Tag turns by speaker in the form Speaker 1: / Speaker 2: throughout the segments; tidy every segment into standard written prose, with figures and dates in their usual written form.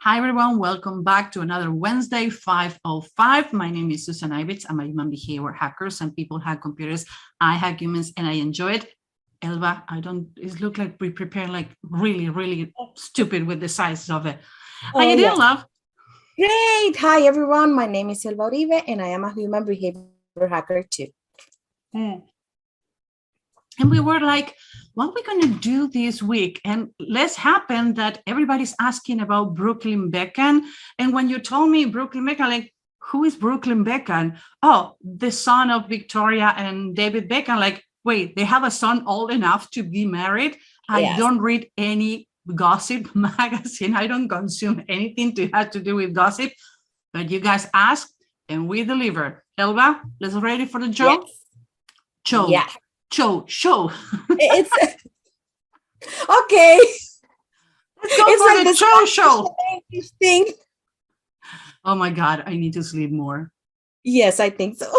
Speaker 1: Hi, everyone. Welcome back to another Wednesday, 5:05. My name is Susan Ivitz. I'm a human behavior hacker. Some people hack computers. I hack humans, and I enjoy it. Elba, it looks like we prepare like really stupid with the size of it. How you doing, love?
Speaker 2: Great. Hi, everyone. My name is Elba Uribe, and I am a human behavior hacker too.
Speaker 1: And we were like, what are we going to do this week? And let's happen that everybody's asking about Brooklyn Beckham. And when you told me Brooklyn Beckham, like, who is Brooklyn Beckham? Oh, the son of Victoria and David Beckham. Like, wait, they have a son old enough to be married? I don't read any gossip magazine. I don't consume anything to have to do with gossip. But you guys asked and we deliver. Elba, let's ready for the show?
Speaker 2: Yes.
Speaker 1: Show.
Speaker 2: Yeah.
Speaker 1: Show.
Speaker 2: It's okay.
Speaker 1: Let's go for the show.
Speaker 2: Thing.
Speaker 1: Oh my God, I need to sleep more.
Speaker 2: Yes, I think so.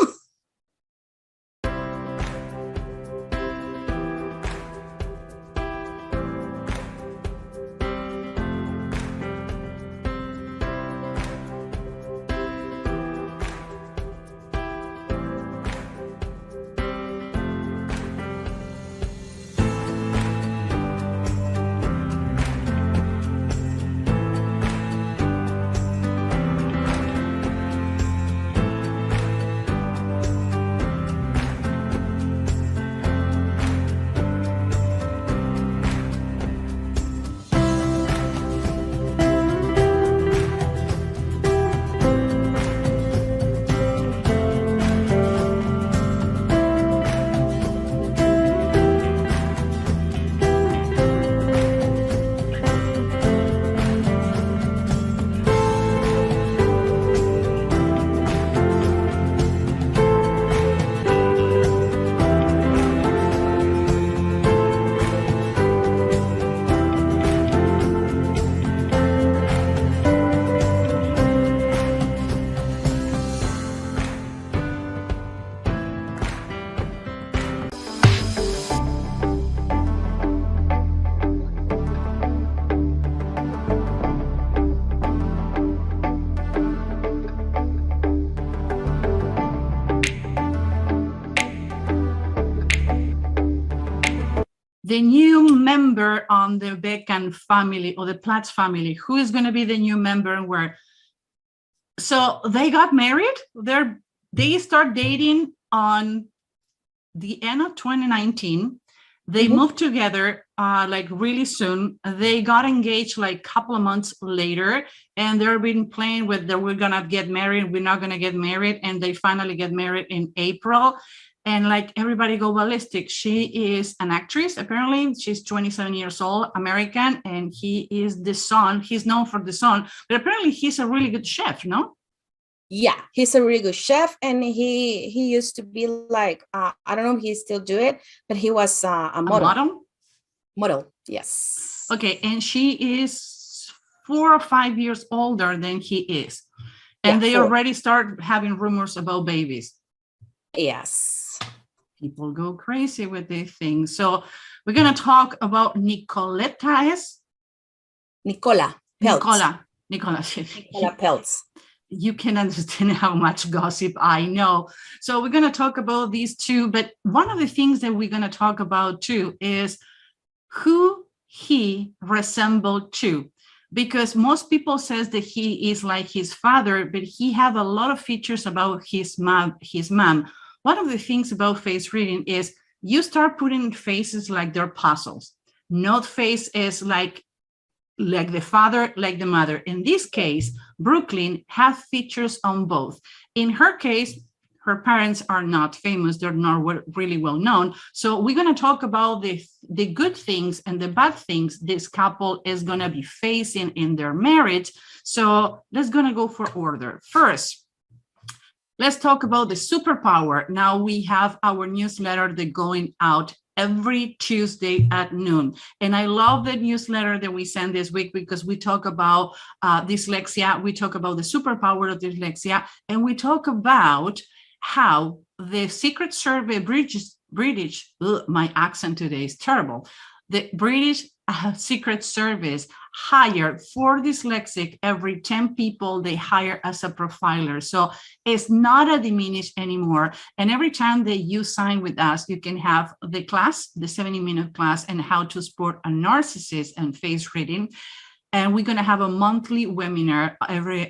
Speaker 1: The new member on the Beckham family or the PeLTZ family, who is going to be the new member and where? So they got married. They start dating on the end of 2019. They moved together like really soon. They got engaged like a couple of months later, and they've been playing with that we're gonna get married, we're not gonna get married, and they finally get married in April. And like everybody go ballistic. She is an actress, apparently. She's 27 years old, American, and he is the son. He's known for the son, but apparently he's a really good chef, no?
Speaker 2: Yeah, he's a really good chef, and he used to be like I don't know if he still do it, but he was a model. Model, yes.
Speaker 1: Okay, and she is 4 or 5 years older than he is, and they already start having rumors about babies.
Speaker 2: Yes.
Speaker 1: People go crazy with these things. So we're going to talk about
Speaker 2: Nicola Peltz.
Speaker 1: Nicola
Speaker 2: Peltz.
Speaker 1: You can understand how much gossip I know. So we're going to talk about these two. But one of the things that we're going to talk about too is who he resembled to. Because most people says that he is like his father, but he have a lot of features about his mom. One of the things about face reading is you start putting faces like they're puzzles. Not face is like the father, like the mother. In this case, Brooklyn have features on both. In her case, her parents are not famous. They're not really well known. So we're going to talk about the good things and the bad things this couple is going to be facing in their marriage. So let's going to go for order. First, let's talk about the superpower. Now we have our newsletter that's going out every Tuesday at noon. And I love the newsletter that we send this week because we talk about dyslexia, we talk about the superpower of dyslexia, and we talk about how the Secret Survey British, my accent today is terrible. The British Secret Service hire for dyslexic every 10 people they hire as a profiler. So it's not a diminished anymore. And every time that you sign with us, you can have the class, the 70-minute class, and how to spot a narcissist and face reading. And we're going to have a monthly webinar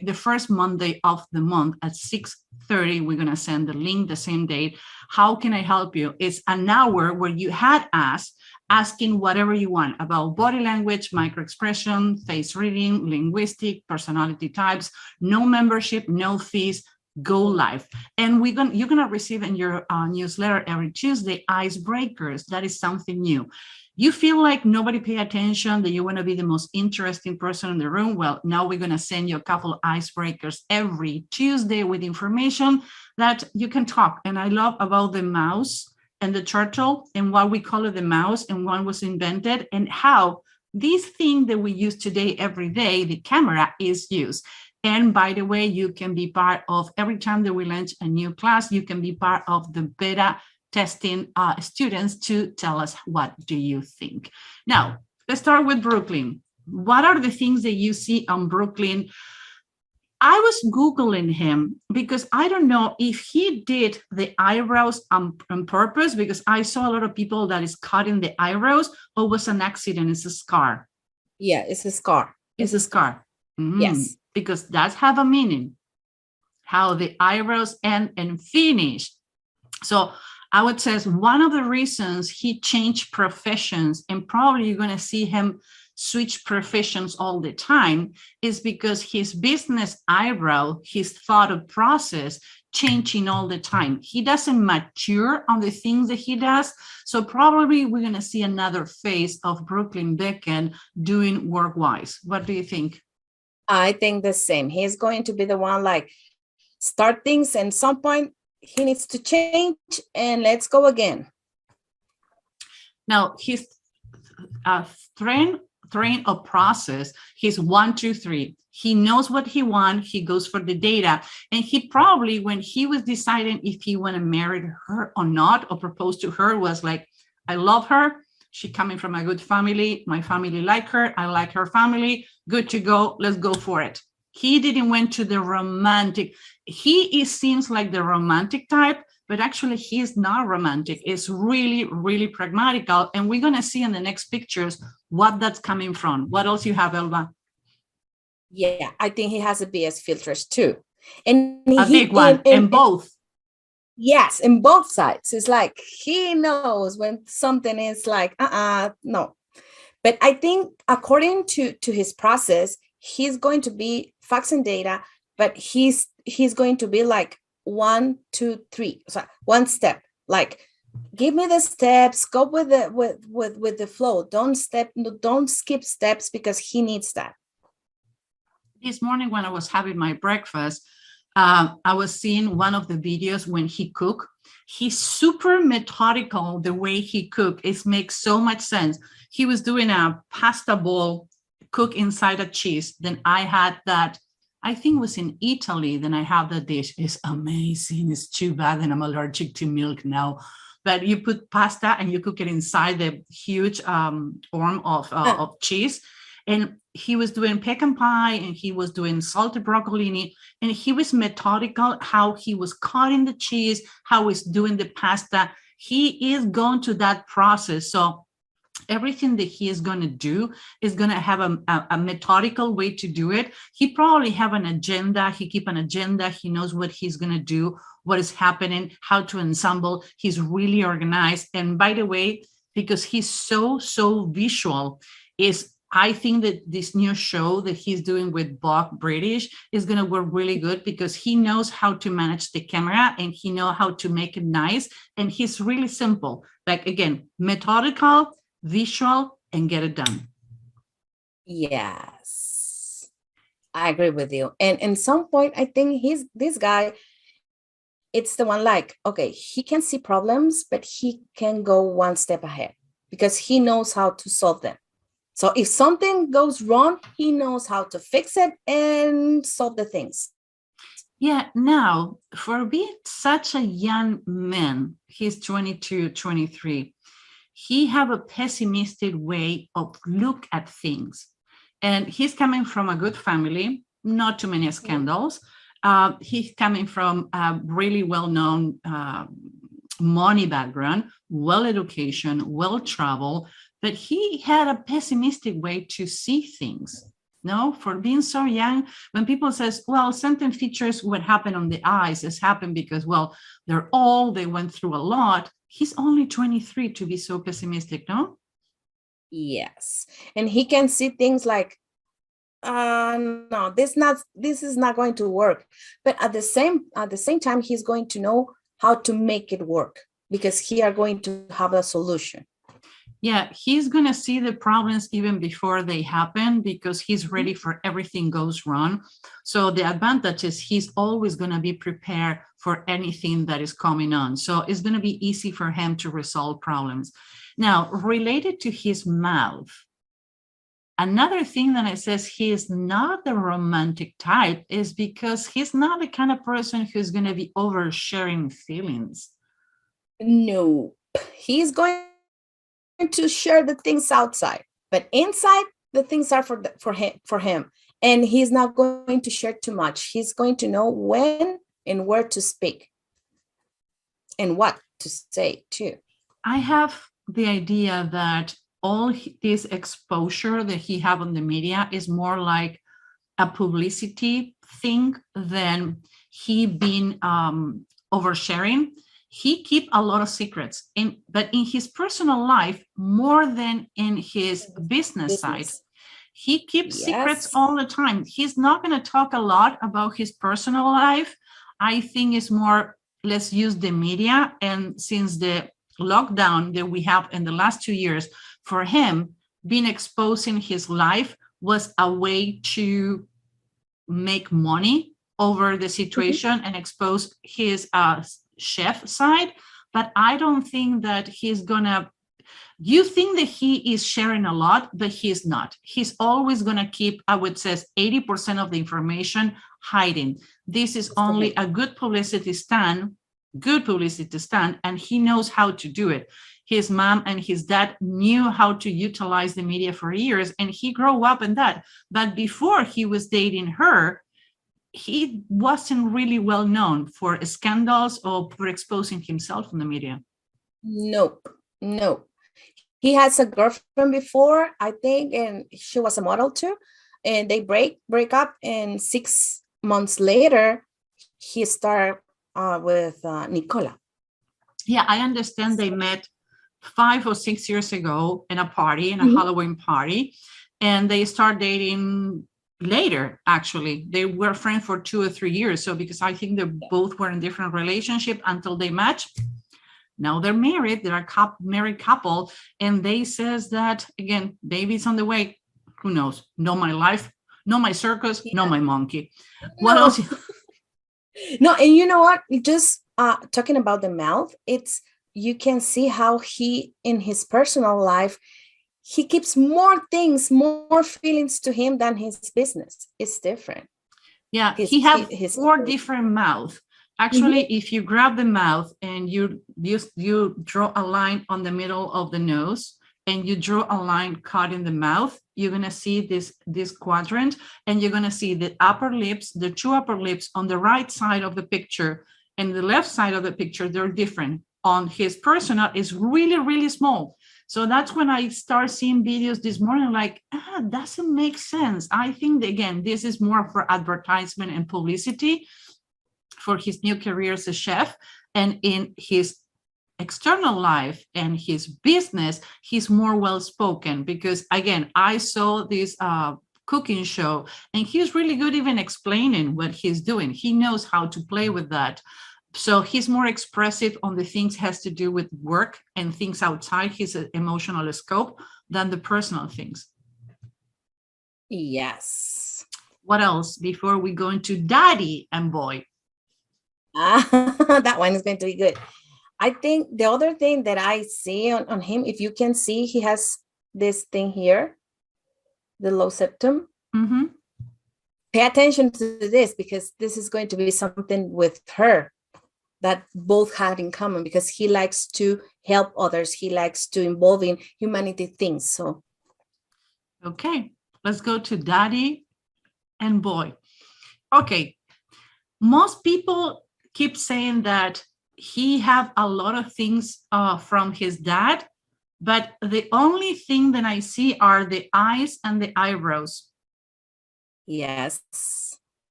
Speaker 1: the first Monday of the month at 6:30. We're going to send the link the same day. How can I help you? It's an hour where you had us asking whatever you want about body language, microexpression, face reading, linguistic, personality types, no membership, no fees, go live. And you're going to receive in your newsletter every Tuesday icebreakers. That is something new. You feel like nobody pay attention, that you want to be the most interesting person in the room. Well, now we're going to send you a couple of icebreakers every Tuesday with information that you can talk. And I love about the mouse and the turtle and why we call it the mouse and when was invented and how this thing that we use today every day, the camera, is used. And by the way, you can be part of every time that we launch a new class, you can be part of the beta testing students to tell us what do you think. Now, let's start with Brooklyn. What are the things that you see on Brooklyn? I was Googling him because I don't know if he did the eyebrows on purpose, because I saw a lot of people that is cutting the eyebrows, or was an accident, it's a scar.
Speaker 2: Yeah, it's a scar.
Speaker 1: It's a scar.
Speaker 2: Yes.
Speaker 1: Because that's have a meaning, how the eyebrows end and finish. So I would say one of the reasons he changed professions, and probably you're going to see him switch professions all the time, is because his business eyebrow, his thought process changing all the time. He doesn't mature on the things that he does. So probably we're going to see another phase of Brooklyn Beckham doing work-wise. What do you think?
Speaker 2: I think the same. He's going to be the one like start things, and some point he needs to change and let's go again.
Speaker 1: Now his train of process, he's 1, 2, 3. He knows what he wants. He goes for the data. And he probably, when he was deciding if he want to marry her or not, or propose to her, was like, I love her. She coming from a good family. My family like her. I like her family. Good to go. Let's go for it. He didn't went to the romantic. He seems like the romantic type, but actually he is not romantic. It's really, really pragmatical. And we're going to see in the next pictures what that's coming from. What else you have, Elba?
Speaker 2: Yeah, I think he has a BS filters too. And
Speaker 1: a big one in both.
Speaker 2: Yes, in both sides. It's like he knows when something is like, no. But I think according to his process, he's going to be faxing data, but he's going to be like 1, 2, 3. So one step, like give me the steps, go with the flow. Don't skip steps, because he needs that.
Speaker 1: This morning when I was having my breakfast, I was seeing one of the videos when he cook. He's super methodical the way he cook. It makes so much sense. He was doing a pasta bowl, cook inside a cheese. Then I had that, I think it was in Italy. Then I have the dish. It's amazing. It's too bad that I'm allergic to milk now. But you put pasta and you cook it inside the huge arm of cheese. And he was doing pecan pie, and he was doing salted broccolini, and he was methodical how he was cutting the cheese, how he's doing the pasta. He is going to that process. So everything that he is going to do is going to have a methodical way to do it. He probably have an agenda. He keep an agenda. He knows what he's going to do, what is happening, how to ensemble. He's really organized. And by the way, because he's so visual, I think that this new show that he's doing with Bob British is going to work really good, because he knows how to manage the camera and he knows how to make it nice. And he's really simple. Like, again, methodical, visual, and get it done.
Speaker 2: Yes, I agree with you. And at some point, I think this guy, it's the one like, okay, he can see problems, but he can go one step ahead because he knows how to solve them. So if something goes wrong, he knows how to fix it and solve the things.
Speaker 1: Yeah, now, for being such a young man, he's 22, 23, he have a pessimistic way of look at things. And he's coming from a good family, not too many scandals. He's coming from a really well-known money background, well-education, well-traveled, but he had a pessimistic way to see things. No, for being so young, when people says, well, certain features, what happened on the eyes has happened because, well, they're old, they went through a lot. He's only 23 to be so pessimistic, no?
Speaker 2: Yes. And he can see things like, no, this is not going to work. But at the same time, he's going to know how to make it work because he are going to have a solution.
Speaker 1: Yeah, he's going to see the problems even before they happen because he's ready for everything goes wrong. So the advantage is he's always going to be prepared for anything that is coming on. So it's going to be easy for him to resolve problems. Now, related to his mouth, another thing that it says he is not the romantic type is because he's not the kind of person who's going to be oversharing feelings.
Speaker 2: No, he's going to share the things outside, but inside the things are for him, and he's not going to share too much. He's going to know when and where to speak and what to say too.
Speaker 1: I have the idea that all this exposure that he have on the media is more like a publicity thing than he being oversharing. He keep a lot of secrets, but in his personal life, more than in his business side, he keeps secrets all the time. He's not going to talk a lot about his personal life. I think it's more, let's use the media. And since the lockdown that we have in the last 2 years, for him, being exposing his life was a way to make money over the situation and expose his chef side. But I don't think that he's gonna, you think that he is sharing a lot, but he's not. He's always gonna keep, I would say, 80% of the information hiding. This is only a good publicity stunt, and he knows how to do it. His mom and his dad knew how to utilize the media for years, and he grew up in that. But before he was dating her, he wasn't really well known for scandals or for exposing himself in the media.
Speaker 2: Nope. He has a girlfriend before, I think, and she was a model too. And they break up, and 6 months later, he started with Nicola.
Speaker 1: Yeah, I understand they met 5 or 6 years ago in a party, in a Halloween party, and they start dating later. Actually, they were friends for 2 or 3 years. So because I think they both were in different relationships until they match. Now they're married. They're a married couple, and they says that again, baby's on the way. Who knows? Know my life, know my circus, know my monkey. What else?
Speaker 2: No, and you know what? Just talking about the mouth, you can see how he, in his personal life, he keeps more things, more feelings to him than his business. It's different.
Speaker 1: Yeah, he has 4 different mouths. Actually, if you grab the mouth and you draw a line on the middle of the nose and you draw a line cut in the mouth, you're going to see this quadrant, and you're going to see the upper lips, the 2 upper lips on the right side of the picture and the left side of the picture, they're different. On his personal is really, really small. So that's when I start seeing videos this morning like, doesn't make sense. I think, again, this is more for advertisement and publicity for his new career as a chef. And in his external life and his business, he's more well-spoken because, again, I saw this cooking show and he's really good even explaining what he's doing. He knows how to play with that. So he's more expressive on the things has to do with work and things outside his emotional scope than the personal things.
Speaker 2: Yes.
Speaker 1: What else before we go into daddy and boy?
Speaker 2: That one is going to be good. I think the other thing that I see on him, if you can see, he has this thing here, the low septum. Pay attention to this because this is going to be something with her that both have in common because he likes to help others. He likes to involve in humanity things. So,
Speaker 1: okay, Let's go to daddy and boy. Okay. Most people keep saying that he have a lot of things from his dad, but the only thing that I see are the eyes and the eyebrows.
Speaker 2: Yes,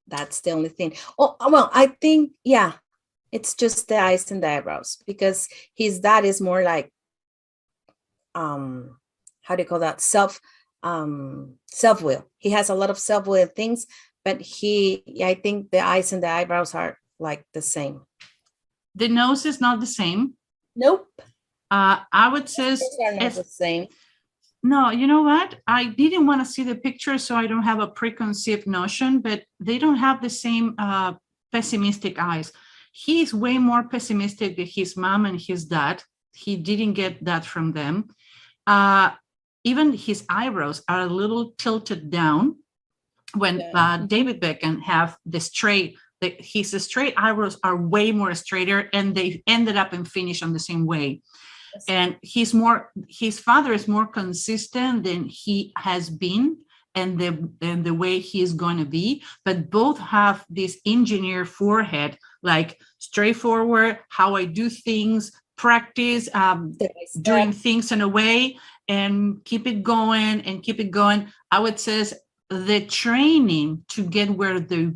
Speaker 2: that's the only thing. Oh, well, I think, yeah, it's just the eyes and the eyebrows, because his dad is more like, how do you call that? Self-will. He has a lot of self-will things, but I think the eyes and the eyebrows are like the same.
Speaker 1: The nose is not the same.
Speaker 2: Nope.
Speaker 1: I would say
Speaker 2: they're not the same.
Speaker 1: No, you know what? I didn't want to see the picture, so I don't have a preconceived notion, but they don't have the same pessimistic eyes. He's way more pessimistic than his mom and his dad. He didn't get that from them. Even his eyebrows are a little tilted down. When David Beckham have the straight, his straight eyebrows are way more straighter, and they ended up and finished on the same way. And his father is more consistent than he has been, and the way he is going to be. But both have this engineer forehead, like straightforward, how I do things, practice, doing things in a way, and keep it going and keep it going. I would say the training to get where the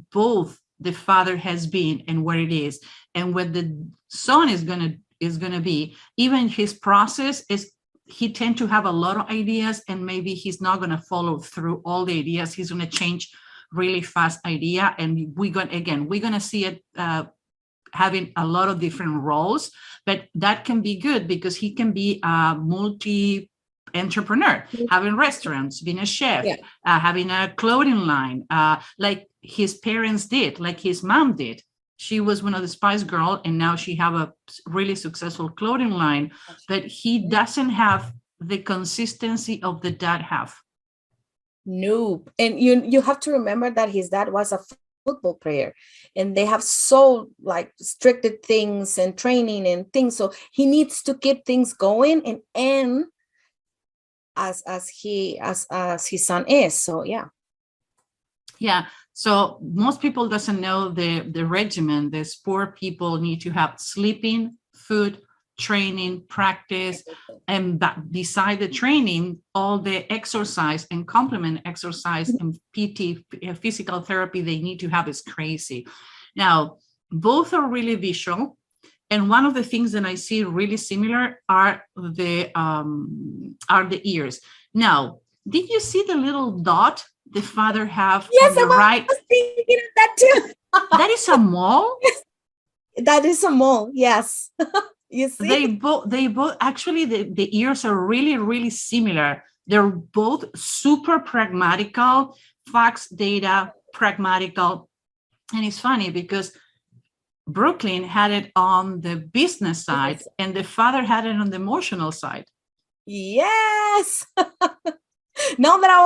Speaker 1: father has been and where it is, and what the son is going to be. Even his process is, he tend to have a lot of ideas, and maybe he's not going to follow through all the ideas. He's going to change really fast idea, and we're going to see it having a lot of different roles. But that can be good, because he can be a multi-entrepreneur, having restaurants, being a chef, having a clothing line, like his parents did, like his mom did. She was one of the Spice Girls, and now she have a really successful clothing line, but he doesn't have the consistency of the dad have.
Speaker 2: Nope. And you have to remember that his dad was a football player, and they have so like restricted things and training and things. So he needs to keep things going and end as his son is. So yeah.
Speaker 1: So most people doesn't know the regimen. The sport people need to have sleeping, food, training, practice, and beside the training, all the exercise and complement exercise and PT, physical therapy they need to have is crazy. Now, both are really visual. And one of the things that I see really similar are the ears. Now, did you see the little dot the father have on the right?
Speaker 2: Yes, I was thinking of that too.
Speaker 1: That is a mole?
Speaker 2: That is a mole, yes. You see?
Speaker 1: They both actually, the ears are really, really similar. They're both super pragmatical, facts, data, pragmatical. And it's funny because Brooklyn had it on the business side, and the father had it on the emotional side.
Speaker 2: Yes. Now that I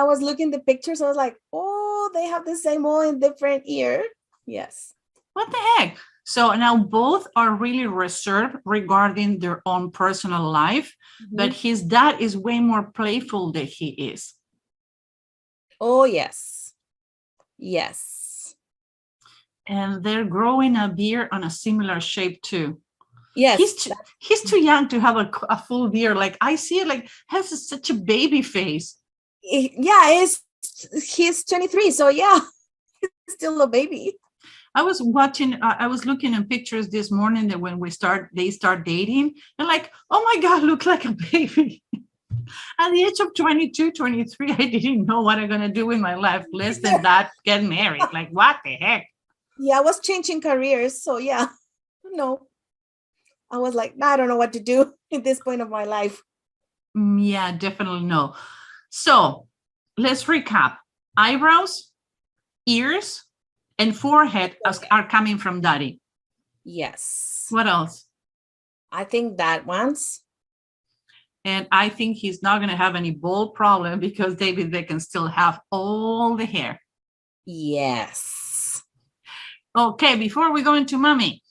Speaker 2: was looking at the pictures, I was like, oh, they have the same mole in different ear. Yes.
Speaker 1: What the heck? So now both are really reserved regarding their own personal life, but his dad is way more playful than he is.
Speaker 2: Oh, yes. Yes.
Speaker 1: And they're growing a beard on a similar shape too.
Speaker 2: Yes.
Speaker 1: He's too young to have a full beard. Like I see it, like has such a baby face.
Speaker 2: Yeah, he's 23. So yeah, he's still a baby.
Speaker 1: I was looking at pictures this morning that when they start dating, they're like, oh my God, look like a baby. At the age of 22, 23, I didn't know what I'm going to do with my life. Less than that, get married. Like, what the heck?
Speaker 2: Yeah, I was changing careers. So yeah, no. I was like, I don't know what to do at this point of my life.
Speaker 1: Yeah, definitely no. So let's recap. Eyebrows, ears, and forehead are coming from daddy.
Speaker 2: Yes.
Speaker 1: What else?
Speaker 2: I think that one's.
Speaker 1: And I think he's not going to have any bald problem because David Beckham still have all the hair.
Speaker 2: Yes.
Speaker 1: Okay, before we go into mommy,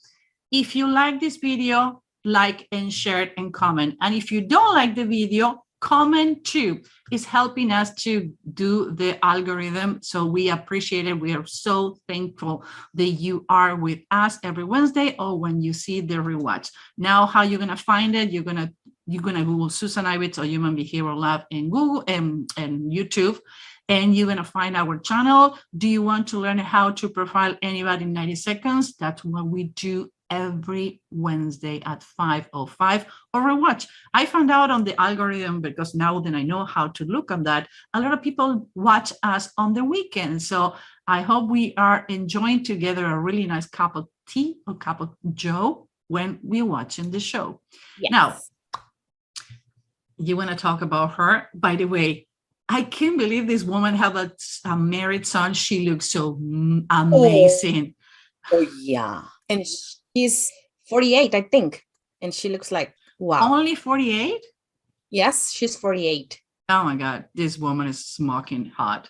Speaker 1: if you like this video, like and share it and comment. And if you don't like the video, comment too is helping us to do the algorithm. So we appreciate it. We are so thankful that you are with us every Wednesday or when you see the rewatch. Now, how you're gonna find it? You're gonna Google Susan Ivitz or Human Behavioral Lab in Google and YouTube, and you're gonna find our channel. Do you want to learn how to profile anybody in 90 seconds? That's what we do every Wednesday at 5:05 or rewatch. I found out on the algorithm because now that I know how to look at that, a lot of people watch us on the weekend. So I hope we are enjoying together a really nice cup of tea or cup of joe when we're watching the show.
Speaker 2: Yes.
Speaker 1: Now, you want to talk about her? By the way, I can't believe this woman have a married son. She looks so amazing.
Speaker 2: Oh yeah. And she's 48, I think. And she looks like, wow.
Speaker 1: Only 48?
Speaker 2: Yes, she's 48.
Speaker 1: Oh my God, this woman is smoking hot.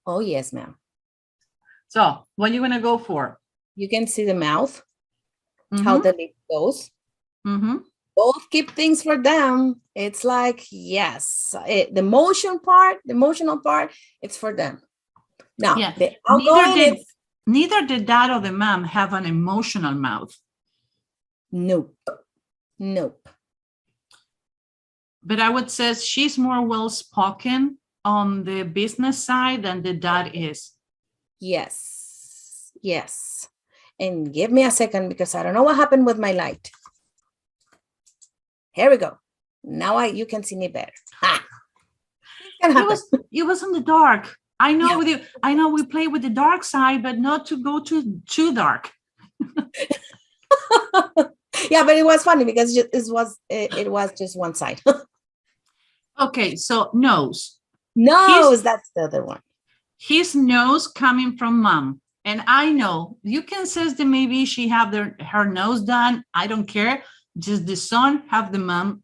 Speaker 2: Oh yes, ma'am.
Speaker 1: So what are you gonna go for?
Speaker 2: You can see the mouth, how the lip goes. Both keep things for them. It's like, yes, the emotional part, it's for them. Now,
Speaker 1: yeah.
Speaker 2: the outgoing,
Speaker 1: neither did dad or the mom have an emotional mouth.
Speaker 2: Nope.
Speaker 1: But I would say she's more well-spoken on the business side than the dad is.
Speaker 2: Yes. And give me a second because I don't know what happened with my light. Here we go. Now you can see me better.
Speaker 1: It was in the dark. I know with you. I know we play with the dark side, but not to go too dark.
Speaker 2: Yeah, but it was funny because it was just one side.
Speaker 1: Okay, so nose.
Speaker 2: That's the other one.
Speaker 1: His nose coming from mom. And I know you can say that maybe she have her nose done. I don't care. Just the son have the mom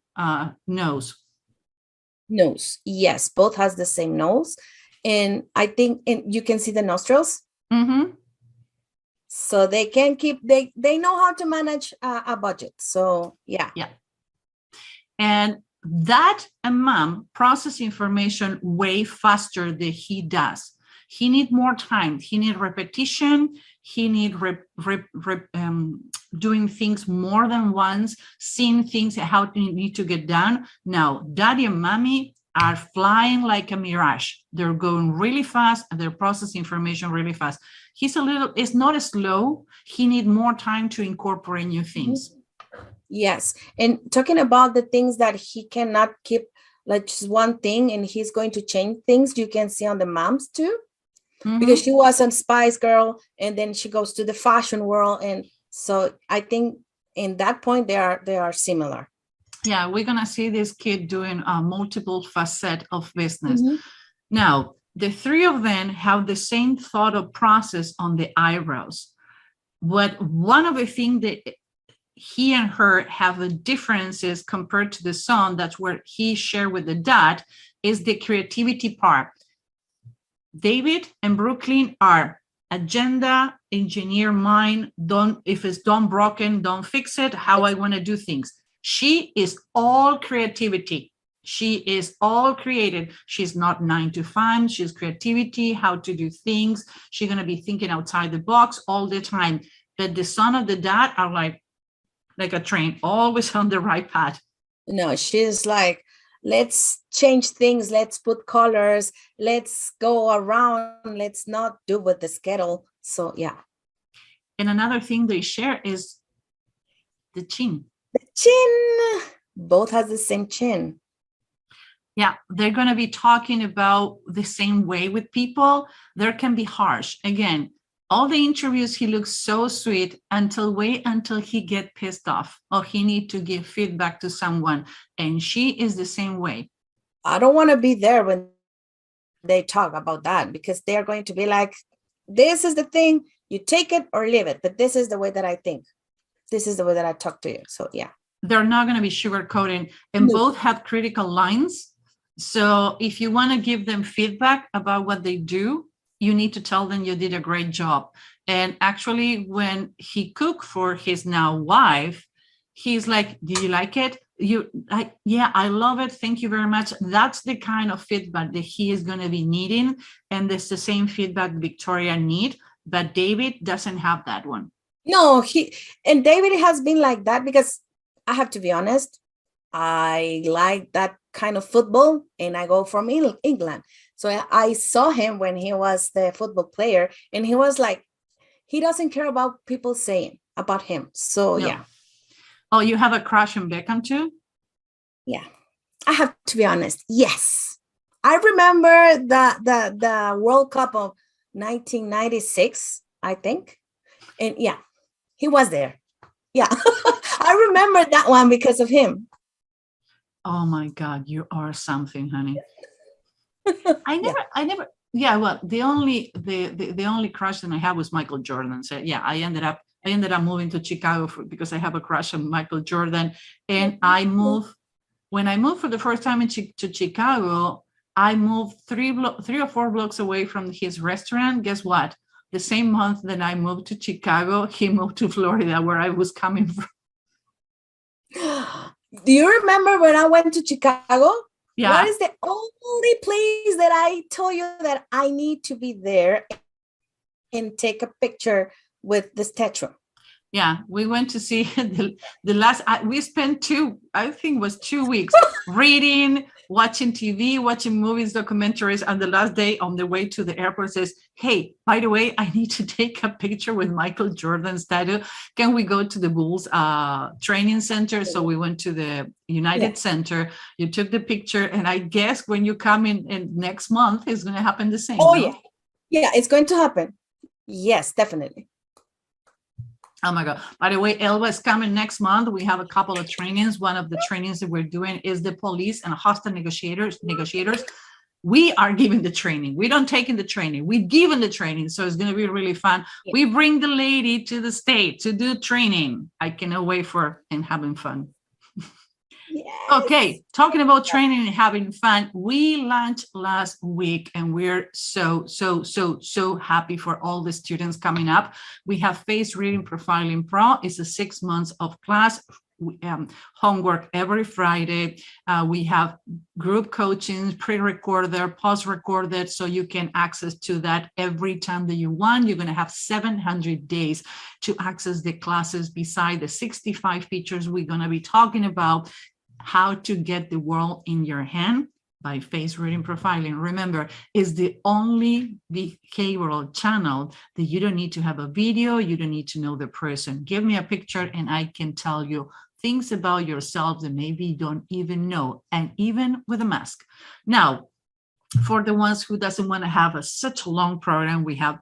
Speaker 1: nose.
Speaker 2: Yes, both has the same nose. And I think you can see the nostrils. So they can they know how to manage a budget. So yeah.
Speaker 1: And that a mom process information way faster than he does. He need more time. He need repetition. He need doing things more than once, seeing things how they need to get done. Now, daddy and mommy are flying like a mirage. They're going really fast and they're processing information really fast. It's not as slow. He need more time to incorporate new things.
Speaker 2: Yes. And talking about the things that he cannot keep like just one thing and he's going to change things, you can see on the moms too. Because she was a Spice Girl and then she goes to the fashion world. And so I think in that point, they are similar.
Speaker 1: Yeah, we're going to see this kid doing a multiple facet of business. Now, the three of them have the same thought or process on the eyebrows. But one of the things that he and her have a differences compared to the son, that's where he shared with the dad, is the creativity part. David and Brooklyn are agenda, engineer mind, if it's done broken, don't fix it, how I want to do things. She is all creativity. She is all creative. She's not 9 to 5. She's creativity, how to do things. She's going to be thinking outside the box all the time. But the son of the dad are like a train, always on the right path.
Speaker 2: No, she's like, let's change things. Let's put colors. Let's go around. Let's not do with the schedule. So, yeah.
Speaker 1: And another thing they share is the chin.
Speaker 2: The chin. Both has the same chin.
Speaker 1: Yeah, they're going to be talking about the same way with people. There can be harsh. Again, all the interviews, he looks so sweet until he get pissed off or he need to give feedback to someone. And she is the same way.
Speaker 2: I don't want to be there when they talk about that because they are going to be like, this is the thing, you take it or leave it. But this is the way that I think. This is the way that I talk to you. So, yeah.
Speaker 1: They're not going to be sugarcoating and both have critical lines. So if you want to give them feedback about what they do, you need to tell them you did a great job. And actually, when he cooked for his now wife, he's like, do you like it? I love it. Thank you very much. That's the kind of feedback that he is going to be needing, and it's the same feedback Victoria need, but David doesn't have that one.
Speaker 2: No, David has been like that, because I have to be honest, I like that kind of football, and I go from England. So I saw him when he was the football player, and he was like, he doesn't care about people saying about him. So
Speaker 1: No.
Speaker 2: yeah.
Speaker 1: Oh, you have a crush on Beckham too?
Speaker 2: Yeah, I have to be honest. Yes, I remember the World Cup of 1996, I think, and yeah, he was there. Yeah, I remember that one because of him.
Speaker 1: Oh my God, you are something, honey.
Speaker 2: Yeah.
Speaker 1: Yeah, well, the only crush that I had was Michael Jordan. So yeah, I ended up moving to Chicago because I have a crush on Michael Jordan. And when I moved for the first time to Chicago, I moved 3 or 4 blocks away from his restaurant. Guess what? The same month that I moved to Chicago, he moved to Florida, where I was coming from.
Speaker 2: Do you remember when I went to Chicago?
Speaker 1: Yeah.
Speaker 2: What is the only place that I told you that I need to be there and take a picture with the statue?
Speaker 1: Yeah, we went to see the last, we spent 2 weeks reading, watching TV, watching movies, documentaries, and the last day on the way to the airport says, hey, by the way, I need to take a picture with Michael Jordan's statue. Can we go to the Bulls training center? So we went to the United Center. You took the picture, and I guess when you come in next month, it's going to happen the same.
Speaker 2: Oh, no? Yeah, it's going to happen. Yes, definitely.
Speaker 1: Oh my God. By the way, Elba is coming next month. We have a couple of trainings. One of the trainings that we're doing is the police and hostile negotiators. We are giving the training. We don't take in the training. We're giving the training. So it's going to be really fun. Yeah. We bring the lady to the state to do training. I cannot wait for and having fun. Yes. Okay, talking about training and having fun, we launched last week, and we're so happy for all the students coming up. We have Face Reading Profiling Pro. It's a 6 months of class. Homework every Friday. We have group coaching, pre-recorded, post-recorded, so you can access to that every time that you want. You're going to have 700 days to access the classes beside the 65 features we're going to be talking about. How to get the world in your hand by Face Reading Profiling. Remember, it's the only behavioral channel that you don't need to have a video, you don't need to know the person. Give me a picture and I can tell you things about yourself that maybe you don't even know, and even with a mask. Now, for the ones who doesn't want to have such a long program, we have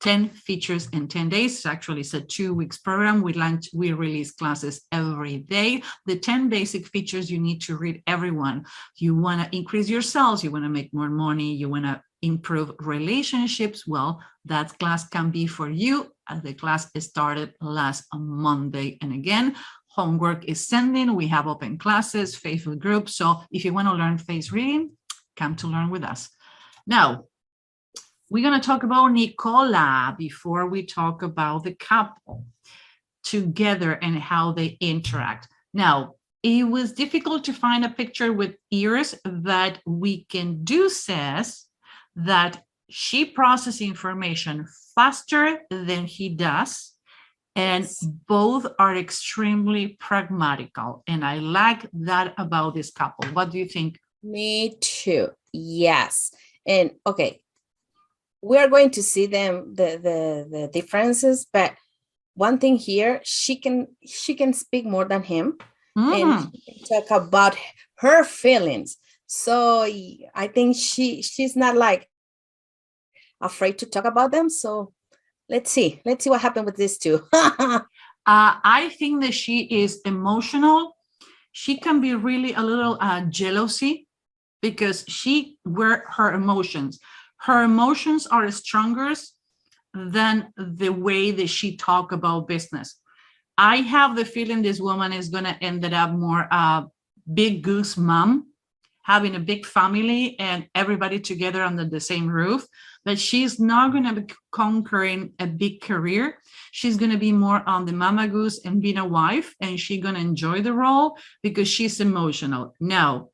Speaker 1: 10 features in 10 days. Actually, it's a 2 weeks program. We release classes every day. The 10 basic features you need to read every one. You want to increase your sales, you want to make more money, you want to improve relationships. Well, that class can be for you. The class started last Monday. And again, homework is sending. We have open classes, Facebook groups. So if you want to learn face reading, come to learn with us. Now, we're going to talk about Nicola before we talk about the couple together and how they interact. Now, it was difficult to find a picture with ears that we can do says that she processes information faster than he does, and both are extremely pragmatical. And I like that about this couple. What do you think?
Speaker 2: Me too. Yes. And okay. We're going to see the differences, but one thing here, she can speak more than him, and she can talk about her feelings. So I think she's not like afraid to talk about them. So let's see what happened with these two.
Speaker 1: I think that she is emotional. She can be really a little jealousy because her emotions. Her emotions are stronger than the way that she talk about business. I have the feeling this woman is going to end up more big goose mom, having a big family and everybody together under the same roof. but she's not going to be conquering a big career. She's going to be more on the mama goose and being a wife, and she's going to enjoy the role because she's emotional. Now,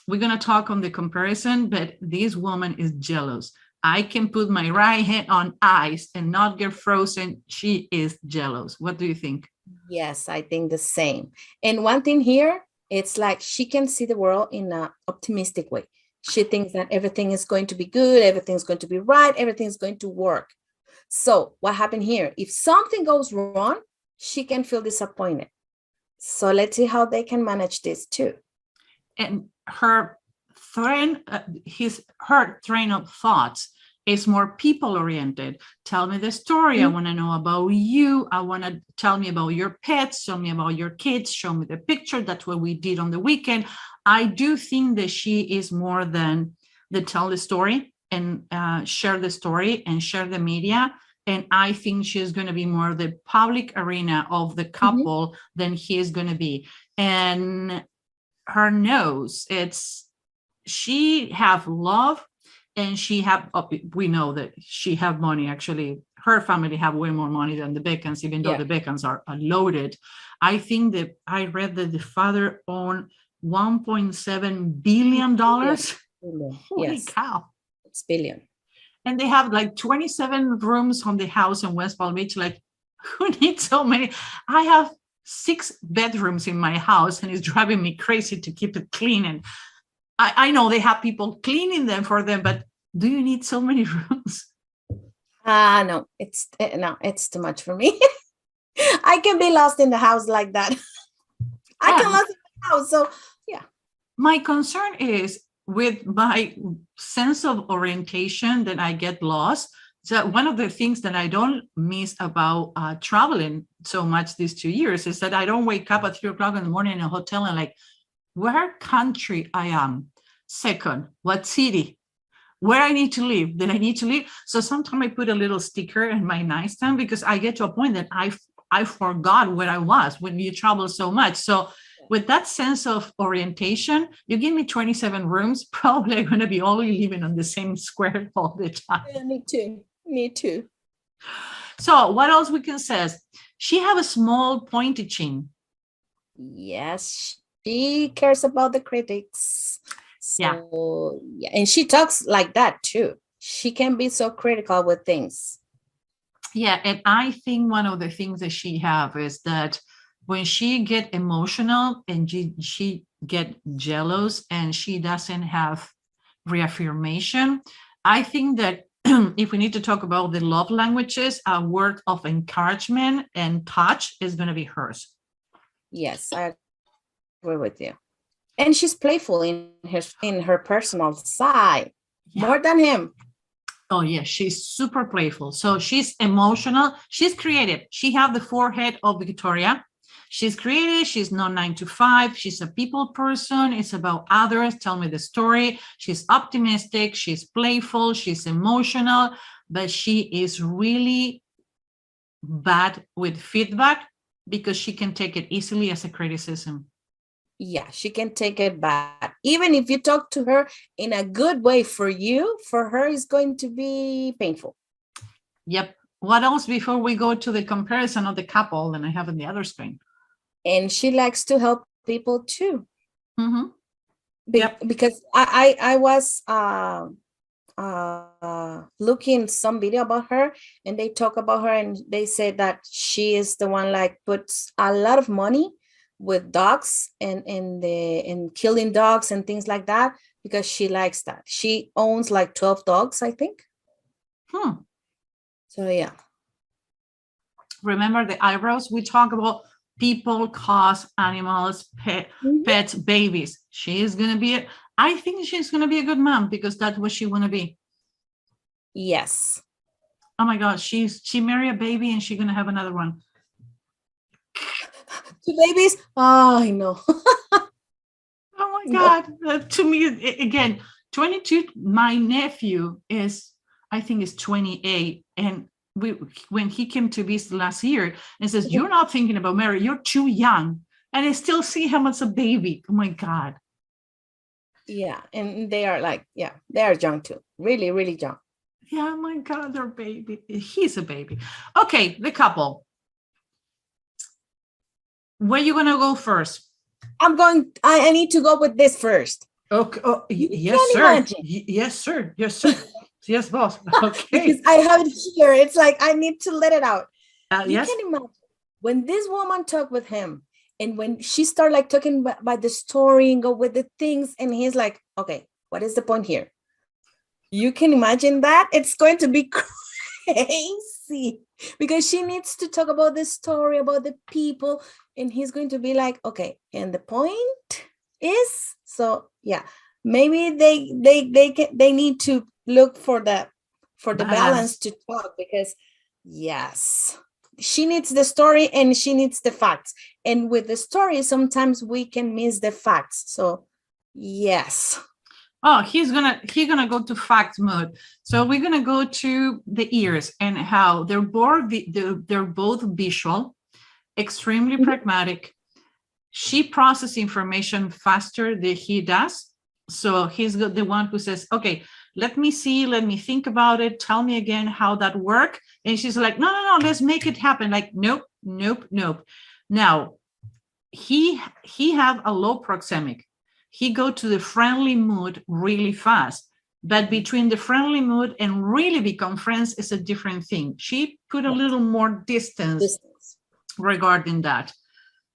Speaker 1: we're going to talk on the comparison, but this woman is jealous. I can put my right hand on ice and not get frozen. She is jealous. What do you think?
Speaker 2: Yes, I think the same. And one thing here, it's like she can see the world in an optimistic way. She thinks that everything is going to be good, everything's going to be right, everything's going to work. So what happened here? If something goes wrong, she can feel disappointed. So let's see how they can manage this too.
Speaker 1: And her train of thoughts is more people oriented. Tell me the story. I want to know about you. I want to tell me about your pets. Show me about your kids. Show me the picture. That's what we did on the weekend. I do think that she is more than the tell the story and share the story and share the media. And I think she's going to be more the public arena of the couple than he is going to be. And her nose, she have love. And she have, we know that she have money. Actually, her family have way more money than the Beckhams, even though the Beckhams are loaded. I think that I read that the father owned $1.7 billion. Holy cow.
Speaker 2: It's billion.
Speaker 1: And they have like 27 rooms on the house in West Palm Beach. Like, who needs so many? I have 6 bedrooms in my house, and it's driving me crazy to keep it clean. And I know they have people cleaning them for them, but do you need so many rooms?
Speaker 2: No, it's too much for me. I can be lost in the house like that. I can lost in the house. So yeah.
Speaker 1: My concern is with my sense of orientation that I get lost. So one of the things that I don't miss about traveling so much these 2 years is that I don't wake up at 3 o'clock in the morning in a hotel and like, where country I am, second, what city, where I need to live, then I need to live. So sometimes I put a little sticker in my nightstand because I get to a point that I forgot where I was when you travel so much. So with that sense of orientation, you give me 27 rooms, probably I'm going to be only living on the same square all the time.
Speaker 2: Yeah, me too.
Speaker 1: So what else we can say? She have a small pointy chin.
Speaker 2: Yes, she cares about the critics. So, yeah. And she talks like that too. She can be so critical with things.
Speaker 1: Yeah, and I think one of the things that she have is that when she get emotional and she get jealous and she doesn't have reaffirmation, I think that if we need to talk about the love languages, a word of encouragement and touch is going to be hers.
Speaker 2: Yes, I agree with you. And she's playful in her personal side, more than him.
Speaker 1: Oh yeah, she's super playful. So she's emotional. She's creative. She have the forehead of Victoria. She's creative. She's not 9 to 5. She's a people person. It's about others. Tell me the story. She's optimistic. She's playful. She's emotional, but she is really bad with feedback because she can take it easily as a criticism.
Speaker 2: Yeah, she can take it bad. Even if you talk to her in a good way for her, it's going to be painful.
Speaker 1: Yep. What else before we go to the comparison of the couple that I have on the other screen?
Speaker 2: And she likes to help people too.
Speaker 1: Mm-hmm.
Speaker 2: Because I was looking some video about her, and they talk about her, and they say that she is the one like puts a lot of money with dogs and killing dogs and things like that, because she likes that. She owns like 12 dogs, I think. So yeah.
Speaker 1: Remember the eyebrows? We talk about people, cause, animals, pets, babies. She is going to be, I think she's going to be a good mom because that's what she want to be.
Speaker 2: Yes.
Speaker 1: Oh my God. She married a baby and she's going to have another one.
Speaker 2: 2 babies? Oh, I know.
Speaker 1: Oh my God. To me, again, 22, my nephew is, I think is 28. And when he came to visit last year and says, you're not thinking about marriage, you're too young. And I still see him as a baby. Oh my God.
Speaker 2: Yeah. And they are like, yeah, they are young too. Really, really young.
Speaker 1: Yeah, my God, they're baby. He's a baby. Okay, the couple. Where you gonna go first?
Speaker 2: I need to go with this first.
Speaker 1: Okay. Oh,
Speaker 2: You
Speaker 1: yes,
Speaker 2: can't
Speaker 1: sir.
Speaker 2: imagine.
Speaker 1: Yes, sir. Yes, sir. Yes, boss. Okay.
Speaker 2: Because I have it here. It's like I need to let it out. You
Speaker 1: Yes.
Speaker 2: can imagine when this woman talked with him, and when she started like talking about the story and go with the things, and he's like, okay, what is the point here? You can imagine that it's going to be crazy because she needs to talk about the story, about the people, and he's going to be like, okay, and the point is, so yeah, maybe they need to look for the balance to talk, because yes, she needs the story and she needs the facts, and with the story sometimes we can miss the facts. So yes.
Speaker 1: Oh, he's gonna go to fact mode. So we're gonna go to the ears and how they're both visual, extremely pragmatic. She processes information faster than he does. So he's the one who says, okay, let me see, let me think about it. Tell me again how that worked. And she's like, no, let's make it happen. Like, nope. Now, he have a low proxemic. He go to the friendly mood really fast. But between the friendly mood and really become friends is a different thing. She put a little more distance regarding that.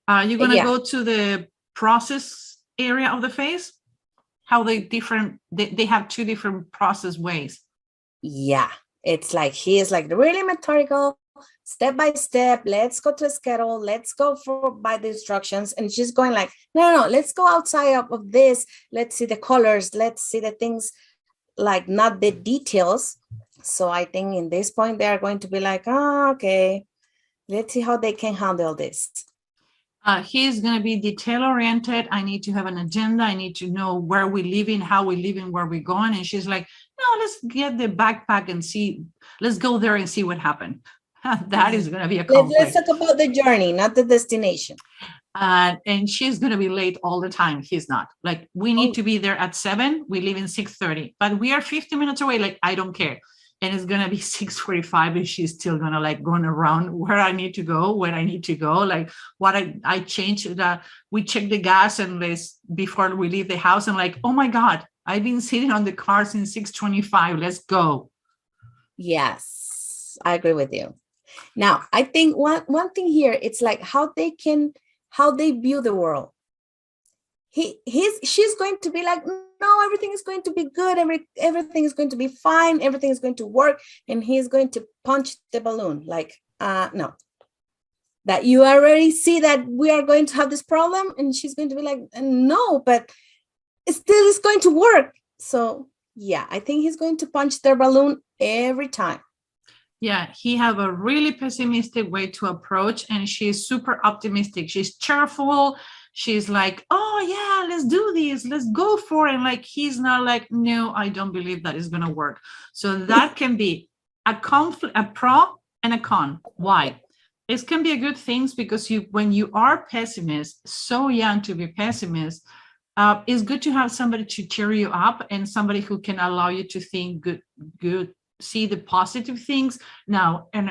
Speaker 1: You're going to go to the process area of the face, how they have two different process ways.
Speaker 2: Yeah, it's like he is like really methodical, step by step. Let's go to a schedule. Let's go by the instructions. And she's going like, no, let's go outside of this. Let's see the colors. Let's see the things, like not the details. So I think in this point, they are going to be like, oh, okay, let's see how they can handle this.
Speaker 1: He's going to be detail oriented. I need to have an agenda. I need to know where we live in, how we live in, where we're going. And she's like, no, let's get the backpack and see. Let's go there and see what happened. That is going to be a conflict.
Speaker 2: Let's talk about the journey, not the destination.
Speaker 1: And she's going to be late all the time. He's not. Like, we need to be there at 7. We leave in 6:30, but we are 50 minutes away. Like, I don't care. And it's going to be 6:45 and she's still going to like going around where I need to go, like what I changed. We check the gas and before we leave the house, and like, oh my God, I've been sitting on the car since 6:25. Let's go.
Speaker 2: Yes, I agree with you. Now, I think one thing here, it's like how they view the world. She's going to be like, no, everything is going to be good. Everything is going to be fine. Everything is going to work. And he's going to punch the balloon. Like, no, that you already see that we are going to have this problem. And she's going to be like, no, but it still is going to work. So yeah, I think he's going to punch their balloon every time.
Speaker 1: Yeah, he have a really pessimistic way to approach, and she's super optimistic. She's cheerful. She's like, oh yeah, let's do this. Let's go for it. And like, he's not like, no, I don't believe that is going to work. So that can be a conflict, a pro and a con. Why? It can be a good things because when you are pessimist, so young to be pessimist, it's good to have somebody to cheer you up and somebody who can allow you to think good, see the positive things. Now, and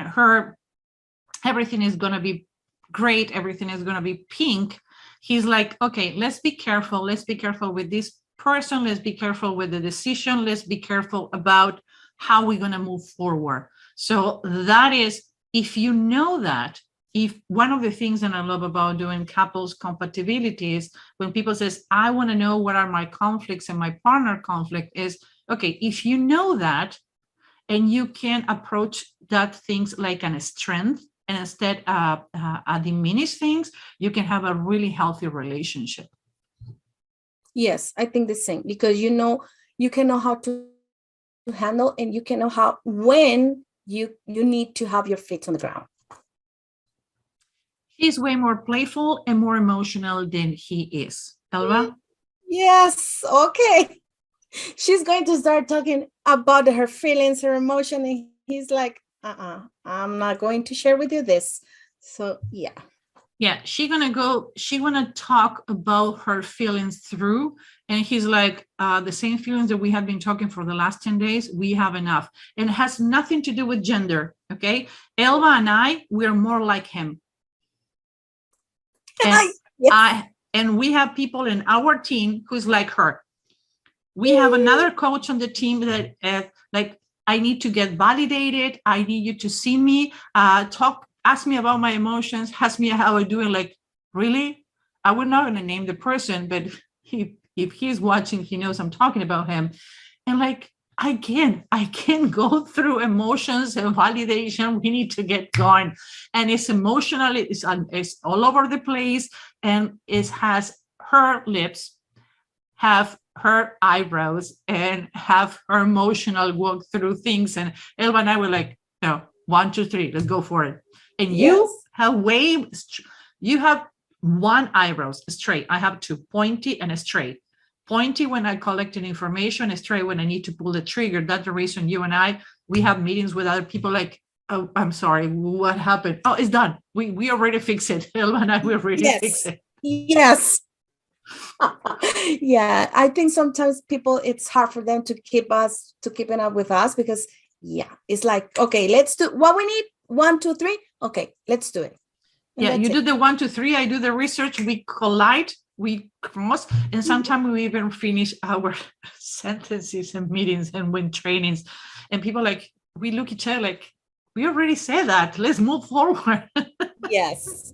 Speaker 1: everything is going to be great. Everything is going to be pink. He's like, okay, let's be careful. Let's be careful with this person. Let's be careful with the decision. Let's be careful about how we're going to move forward. So that is, if you know that, if one of the things that I love about doing couples compatibility is when people says, I want to know what are my conflicts and my partner conflict is, okay, if you know that, and you can approach that things like a strength and instead diminish things, you can have a really healthy relationship.
Speaker 2: Yes, I think the same, because you can know how to handle, and you can know when you need to have your feet on the ground.
Speaker 1: He's way more playful and more emotional than he is. Elba?
Speaker 2: Yes, okay. She's going to start talking about her feelings, her emotion, and he's like, I'm not going to share with you this. So yeah.
Speaker 1: Yeah, she gonna talk about her feelings through, and he's like, the same feelings that we have been talking for the last 10 days, we have enough. And it has nothing to do with gender, okay? Elba and I, we're more like him. And
Speaker 2: Yes.
Speaker 1: and we have people in our team who's like her. We have another coach on the team that like, I need to get validated. I need you to see me, ask me about my emotions, ask me how I'm doing. Like, really? I would not gonna name the person, but if he's watching, he knows I'm talking about him. And like, I can't go through emotions and validation. We need to get going. And it's emotionally, it's all over the place. And it has her lips, have her eyebrows, and have her emotional walk through things. And Elba and I were like, no, 1, 2, 3, let's go for it. And you have you have one eyebrows straight. I have two, pointy and straight. Pointy when I collected information, straight when I need to pull the trigger. That's the reason you and I, we have meetings with other people like, oh, I'm sorry, what happened? Oh, it's done. We already fixed it. Elba and I, we already fixed it.
Speaker 2: Yes. Yeah, I think sometimes people, it's hard for them to keeping up with us, because it's like, okay, let's do what we need. 1, 2, 3. Okay, let's do it.
Speaker 1: And you do the 1, 2, 3. I do the research. We collide, we cross, and sometimes we even finish our sentences and meetings and when trainings. And people like, we look at each other like, we already said that. Let's move forward.
Speaker 2: Yes.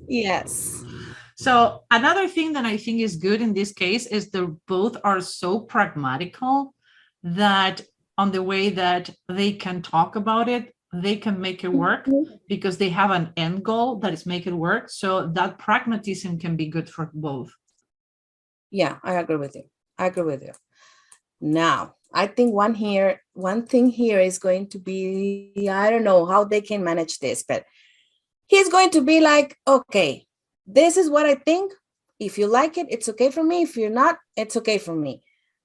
Speaker 1: So another thing that I think is good in this case is they both are so pragmatical that on the way that they can talk about it, they can make it work because they have an end goal that is make it work. So that pragmatism can be good for both.
Speaker 2: Yeah, I agree with you. Now, I think one thing here is going to be, I don't know how they can manage this, but he's going to be like, okay, this is what I think. If you like it, it's okay for me. If you're not, it's okay for me.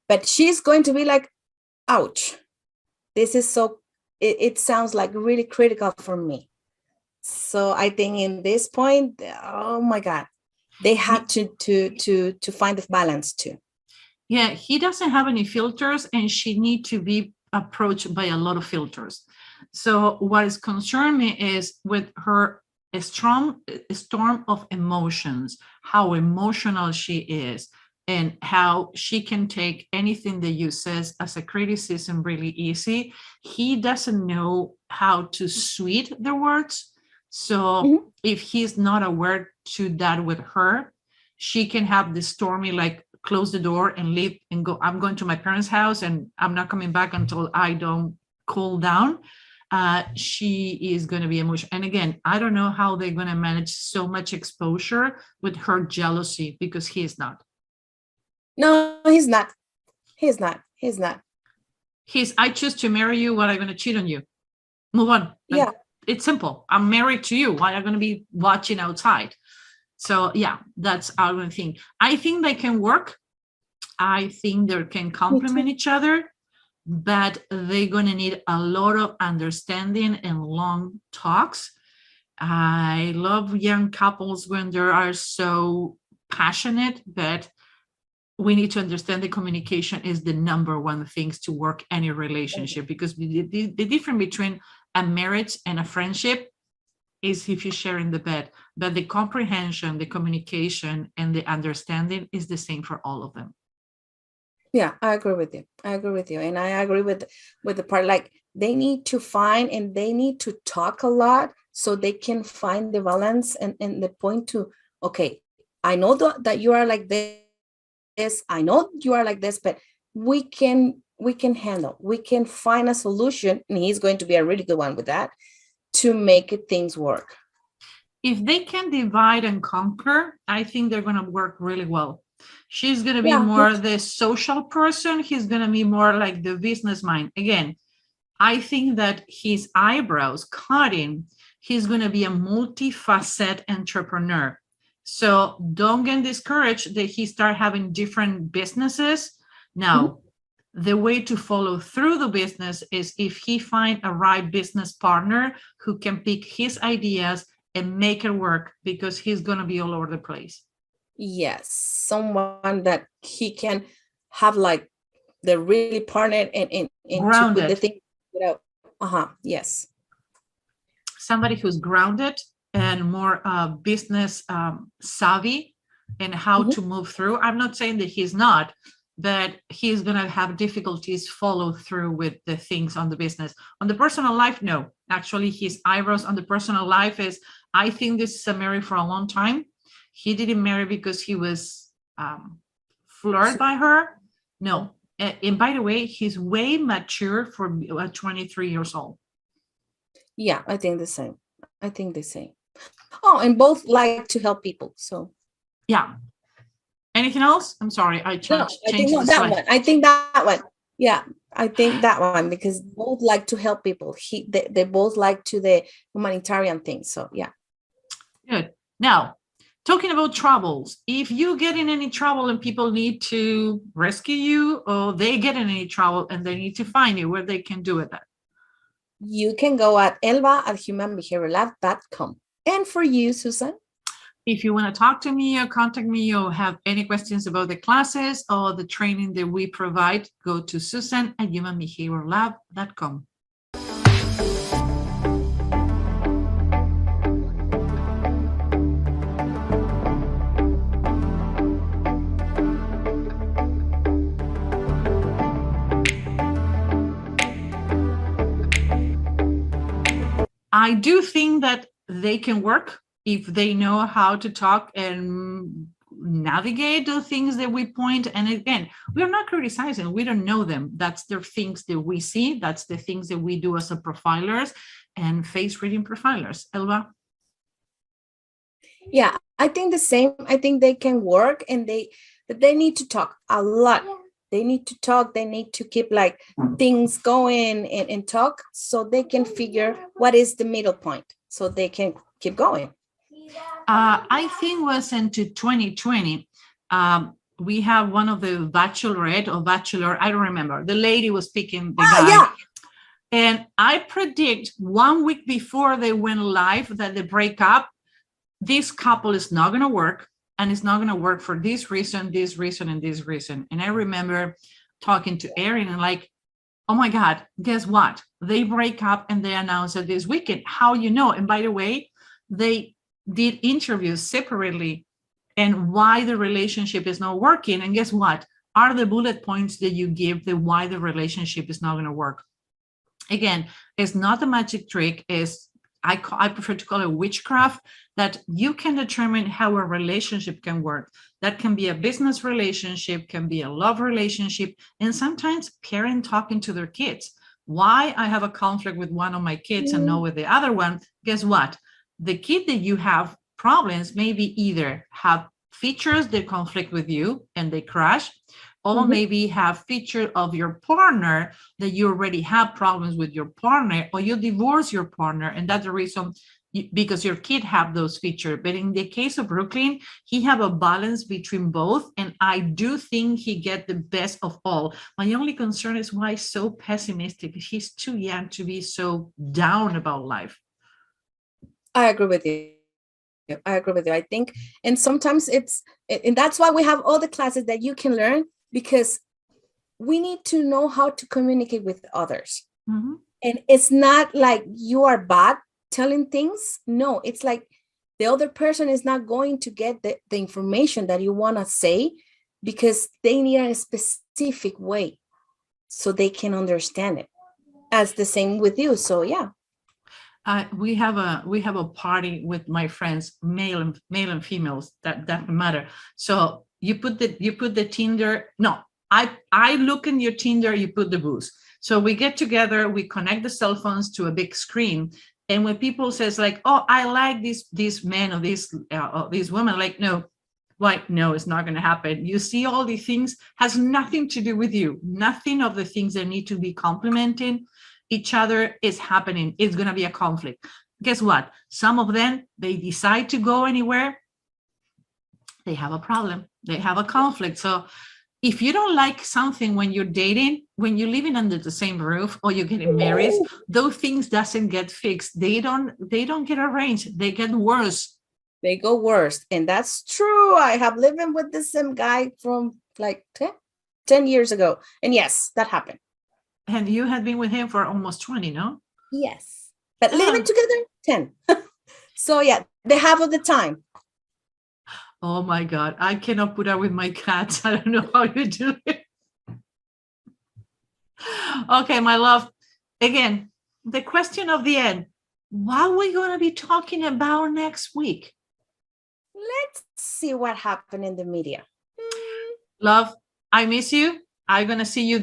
Speaker 2: But she's going to be like, ouch, this is it sounds like really critical for me. So I think in this point, oh my God, they had to find the balance too.
Speaker 1: Yeah, he doesn't have any filters, and she need to be approached by a lot of filters. So what is concerned me is with her a strong storm of emotions, how emotional she is, and how she can take anything that you says as a criticism really easy. He doesn't know how to sweet the words. So if he's not aware to that with her, she can have the stormy, like, close the door and leave and go, I'm going to my parents' house and I'm not coming back until I don't cool down. She is going to be emotional. And again, I don't know how they're going to manage so much exposure with her jealousy, because he is not.
Speaker 2: No, he's not.
Speaker 1: I choose to marry you. Why am I going to cheat on you? Move on.
Speaker 2: Yeah.
Speaker 1: It's simple. I'm married to you. Why am I going to be watching outside? So yeah, that's our thing. I think they can work. I think they can complement each other, but they're going to need a lot of understanding and long talks. I love young couples when they are so passionate, but we need to understand that communication is the number one thing to work any relationship, because the difference between a marriage and a friendship is if you share in the bed, but the comprehension, the communication, and the understanding is the same for all of them.
Speaker 2: Yeah, I agree with you. And I agree with the part, like, they need to find and they need to talk a lot so they can find the balance and the point to, okay, I know that you are like this, I know you are like this, but we can handle, we can find a solution, and he's going to be a really good one with that, to make things work.
Speaker 1: If they can divide and conquer, I think they're going to work really well. She's going to be more the social person. He's going to be more like the business mind. Again, I think that his eyebrows cutting, he's going to be a multifaceted entrepreneur. So don't get discouraged that he start having different businesses. Now, the way to follow through the business is if he find a right business partner who can pick his ideas and make it work, because he's going to be all over the place.
Speaker 2: Yes, someone that he can have like the really partner and to put the
Speaker 1: Grounded.
Speaker 2: thing without. Yes.
Speaker 1: Somebody who's grounded and more business savvy and how to move through. I'm not saying that he's not, but he's going to have difficulties follow through with the things on the business. On the personal life, no. Actually, his eyebrows on the personal life is, I think this is a marry for a long time. He didn't marry because he was flirted by her. No. And by the way, he's way mature for 23 years old.
Speaker 2: Yeah, I think the same. Oh, and both like to help people. So
Speaker 1: yeah. Anything else? I'm sorry, I changed the slide.
Speaker 2: One. I think that one. Yeah, I think that one, because both like to help people. They both like to the humanitarian thing. So yeah.
Speaker 1: Good. Now, talking about troubles, if you get in any trouble and people need to rescue you, or they get in any trouble and they need to find you, where they can do it at?
Speaker 2: You can go at elba@humanbehaviorlab.com. And for you, Susan?
Speaker 1: If you want to talk to me or contact me or have any questions about the classes or the training that we provide, go to susan@humanbehaviorlab.com. I do think that they can work if they know how to talk and navigate the things that we point. And again, we're not criticizing, we don't know them. That's the things that we see. That's the things that we do as a profilers and face reading profilers. Elba?
Speaker 2: Yeah, I think the same. I think they can work, and they need to talk a lot. They need to talk. They need to keep like things going and talk, so they can figure what is the middle point, so they can keep going.
Speaker 1: I think was into 2020. We have one of the bachelorette or bachelor, I don't remember. The lady was picking the guy. Yeah. And I predict 1 week before they went live that they break up. This couple is not going to work, and it's not going to work for this reason, and this reason. And I remember talking to Erin and like, oh my God, guess what? They break up and they announced it this weekend. How you know? And by the way, they did interviews separately and why the relationship is not working. And guess what? Are the bullet points that you give the why the relationship is not going to work. Again, it's not a magic trick. It's I prefer to call it witchcraft, that you can determine how a relationship can work. That can be a business relationship, can be a love relationship, and sometimes parent talking to their kids. Why I have a conflict with one of my kids and not with the other one, guess what? The kid that you have problems maybe either have features that conflict with you and they crash, or maybe have feature of your partner that you already have problems with your partner, or you divorce your partner, and that's the reason because your kid have those features. But in the case of Brooklyn, he have a balance between both, and I do think he get the best of all. My only concern is why he's so pessimistic. He's too young to be so down about life.
Speaker 2: I agree with you. I think, and sometimes and that's why we have all the classes that you can learn, because we need to know how to communicate with others. And it's not like you are bad telling things. No, it's like the other person is not going to get the information that you want to say, because they need a specific way so they can understand it. As the same with you. So yeah.
Speaker 1: We have a party with my friends, male and females, that doesn't matter. So you put the Tinder. No, I look in your Tinder, you put the booze. So we get together, we connect the cell phones to a big screen. And when people says like, oh, I like this man or this woman, like, no, why? No, it's not going to happen. You see, all these things has nothing to do with you. Nothing of the things that need to be complementing each other is happening. It's going to be a conflict. Guess what? Some of them, they decide to go anywhere. They have a problem. They have a conflict. So if you don't like something when you're dating, when you're living under the same roof or you're getting married, those things doesn't get fixed. They don't get arranged. They get worse.
Speaker 2: They go worse. And that's true. I have lived with the same guy from like 10 years ago. And yes, that happened.
Speaker 1: And you had been with him for almost 20, no?
Speaker 2: Yes. But living together, 10. So yeah, the half of the time.
Speaker 1: Oh my God, I cannot put up with my cats. I don't know how you do it. Okay, my love. Again, the question of the end. What are we going to be talking about next week?
Speaker 2: Let's see what happened in the media.
Speaker 1: Love, I miss you. I'm going to see you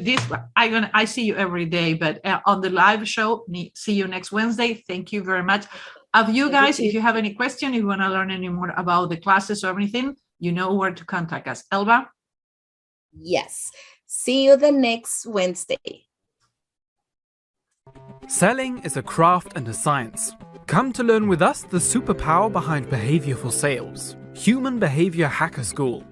Speaker 1: I see you every day, but on the live show, see you next Wednesday. Thank you very much. Of you guys, if you have any question, if you want to learn any more about the classes or anything, you know where to contact us. Elba?
Speaker 2: Yes. See you the next Wednesday.
Speaker 3: Selling is a craft and a science. Come to learn with us the superpower behind behavior for sales. Human Behavior Hacker School.